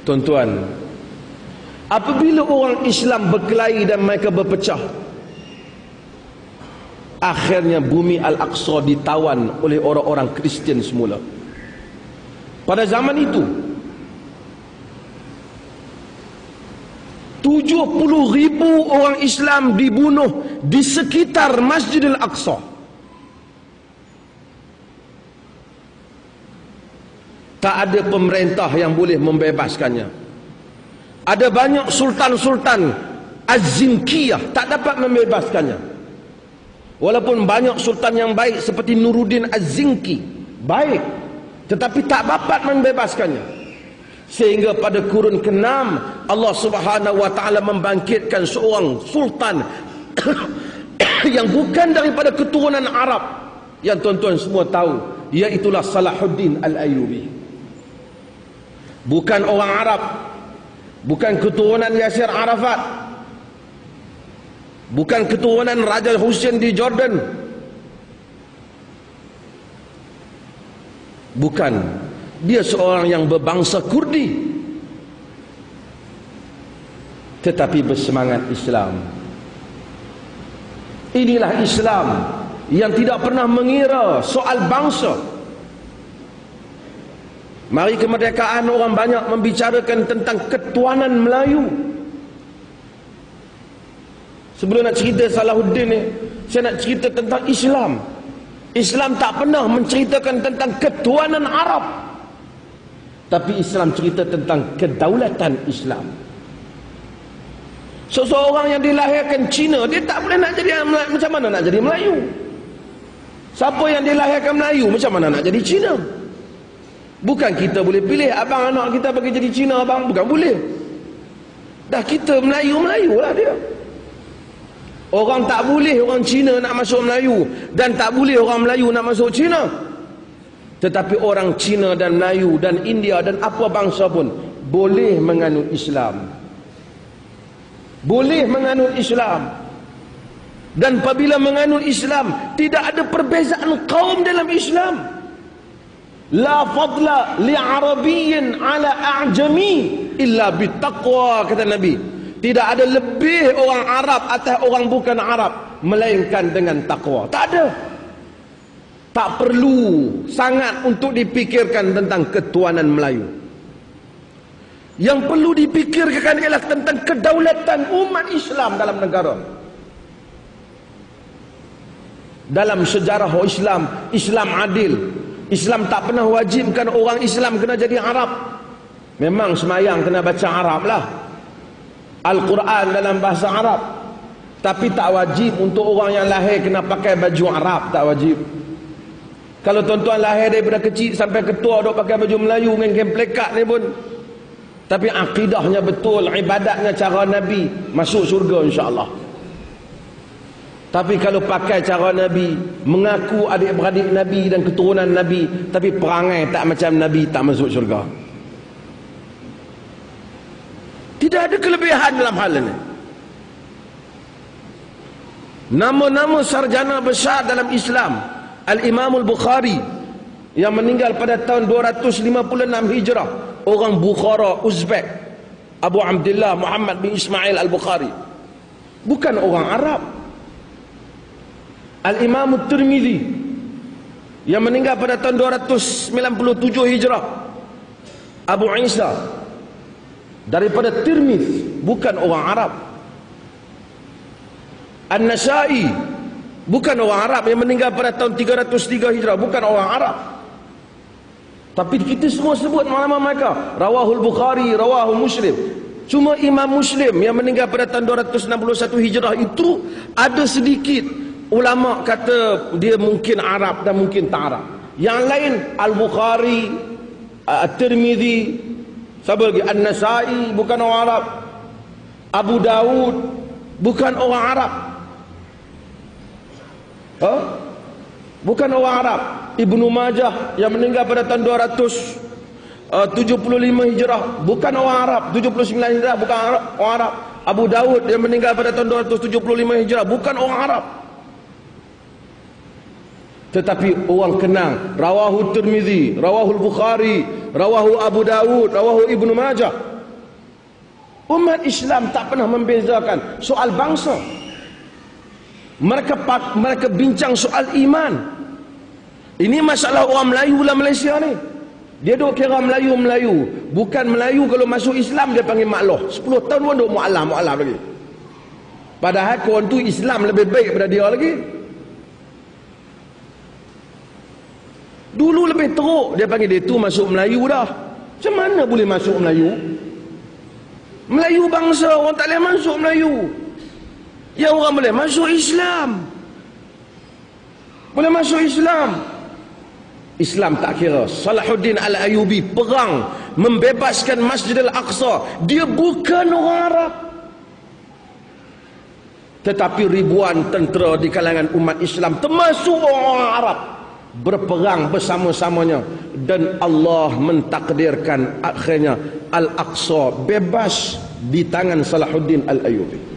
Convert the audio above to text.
Tuan-tuan, apabila orang Islam berkelahi dan mereka berpecah, akhirnya bumi Al-Aqsa ditawan oleh orang-orang Kristian semula. Pada zaman itu 70,000 orang Islam dibunuh di sekitar Masjidil Aqsa. Tak ada pemerintah yang boleh membebaskannya. Ada banyak sultan-sultan Az-Zinkiyah tak dapat membebaskannya. Walaupun banyak sultan yang baik seperti Nuruddin Az-Zinki baik, tetapi tak dapat membebaskannya. Sehingga pada kurun ke-6 Allah Subhanahu wa taala membangkitkan seorang sultan yang bukan daripada keturunan Arab, yang tuan-tuan semua tahu, iaitulah Salahuddin Al-Ayyubi. Bukan orang Arab, bukan keturunan Yasir Arafat, bukan keturunan Raja Hussein di Jordan, bukan. Dia seorang yang berbangsa Kurdi, tetapi bersemangat Islam. Inilah Islam yang tidak pernah mengira soal bangsa. Mari kemerdekaan orang banyak membicarakan tentang ketuanan Melayu. Sebelum nak cerita Salahuddin ni, saya nak cerita tentang Islam. Islam tak pernah menceritakan tentang ketuanan Arab, tapi Islam cerita tentang kedaulatan Islam. Seseorang yang dilahirkan Cina, dia tak boleh nak jadi Melayu. Macam mana nak jadi Melayu? Siapa yang dilahirkan Melayu, macam mana nak jadi Cina? Bukan kita boleh pilih, abang anak kita bagi jadi Cina abang, bukan boleh. Dah kita Melayu-Melayu lah dia. Orang tak boleh orang Cina nak masuk Melayu, dan tak boleh orang Melayu nak masuk Cina. Tetapi orang Cina dan Melayu dan India dan apa bangsa pun boleh menganut Islam. Boleh menganut Islam. Dan apabila menganut Islam, tidak ada perbezaan kaum dalam Islam. La fadla li arabiyyin ala a'jami illa bitaqwa, kata Nabi. Tidak ada lebih orang Arab atas orang bukan Arab, melainkan dengan takwa. Tak ada. Tak perlu sangat untuk dipikirkan tentang ketuanan Melayu. Yang perlu dipikirkan ialah tentang kedaulatan umat Islam dalam negara. Dalam sejarah Islam, Islam adil. Islam tak pernah wajibkan orang Islam kena jadi Arab. Memang semayang kena baca Arab lah, Al-Quran dalam bahasa Arab, tapi tak wajib untuk orang yang lahir kena pakai baju Arab. Tak wajib. Kalau tuan-tuan lahir daripada kecil sampai ketua duk pakai baju Melayu dengan kain plekat ni pun, tapi akidahnya betul, ibadatnya cara Nabi, masuk syurga insya-Allah. Tapi kalau pakai cara Nabi, mengaku adik-beradik Nabi dan keturunan Nabi, tapi perangai tak macam Nabi, tak masuk syurga. Tidak ada kelebihan dalam hal ini. Nama-nama sarjana besar dalam Islam, Al-Imam Al-Bukhari yang meninggal pada tahun 256 Hijrah, orang Bukhara, Uzbek, Abu Abdullah Muhammad bin Ismail Al-Bukhari, bukan orang Arab. Al-Imam At-Tirmidzi yang meninggal pada tahun 297 Hijrah, Abu Isa daripada Tirmidz, bukan orang Arab. An-Nasa'i bukan orang Arab yang meninggal pada tahun 303 Hijrah, bukan orang Arab. Tapi kita semua sebut nama mereka. Rawahul Bukhari, Rawahul Muslim. Cuma Imam Muslim yang meninggal pada tahun 261 Hijrah itu ada sedikit ulama kata dia mungkin Arab dan mungkin tak Arab. Yang lain Al-Bukhari, At-Tirmidzi, siapa lagi? An-Nasa'i bukan orang Arab. Abu Dawud bukan orang Arab. Bukan orang Arab. Ibnu Majah yang meninggal pada tahun 275 Hijrah, bukan orang Arab. 79 Hijrah, bukan orang Arab. Abu Dawud yang meninggal pada tahun 275 Hijrah, bukan orang Arab. Tetapi orang kenal Rawahu Tirmidzi, Rawahul Bukhari, Rawahu Abu Dawud, Rawahu Ibnu Majah. Umat Islam tak pernah membezakan soal bangsa. Mereka bincang soal iman. Ini masalah orang Melayu dalam Malaysia ni. Dia duk kira Melayu. Bukan Melayu kalau masuk Islam dia panggil makloh. 10 tahun pun duk mu'alaf lagi. Padahal korang tu Islam lebih baik daripada dia lagi. Dulu lebih teruk. Dia panggil dia tu masuk Melayu dah. Macam mana boleh masuk Melayu? Melayu bangsa, orang tak boleh masuk Melayu. Yang orang boleh masuk Islam. Boleh masuk Islam. Islam tak kira. Salahuddin Al-Ayyubi perang membebaskan Masjid Al-Aqsa. Dia bukan orang Arab. Tetapi ribuan tentera di kalangan umat Islam termasuk orang Arab berperang bersama-samanya, dan Allah mentakdirkan akhirnya Al-Aqsa bebas di tangan Salahuddin Al-Ayyubi.